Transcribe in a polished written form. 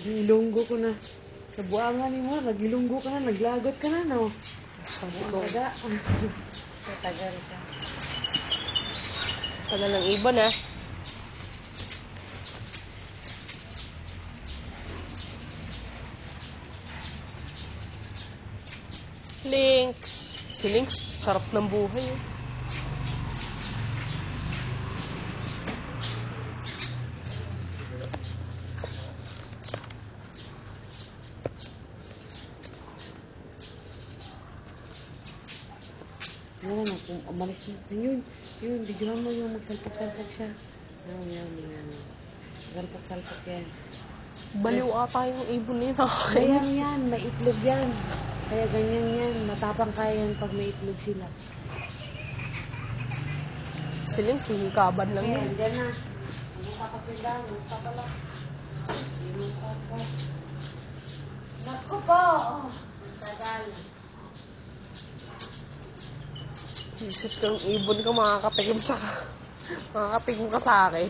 Nagilunggo ko na. Sa buwangan ni mo, nagilunggo ka na, naglagot ka na, no? Sabi ko, Tagal ka. tagal ng ibon, ah. Lynx. Si Lynx, sarap ng buhay, eh. Yan, kung umalis yun. Yun, bigyan mo yung magsalpak-salpak siya. Yan. Salpak-salpak yan. Baliw ata yung ibon niya. Ayan Nakakainis. yan, may itlog yan. Kaya ganyan yan, matapang kaya yan pag may itlog sila. Si Lynx, hihikaban lang yun. Ayan na. Magkakapilan, magkakala. Naku po! Tagal. Isip kang ibon ka, makakatikim ka sa akin.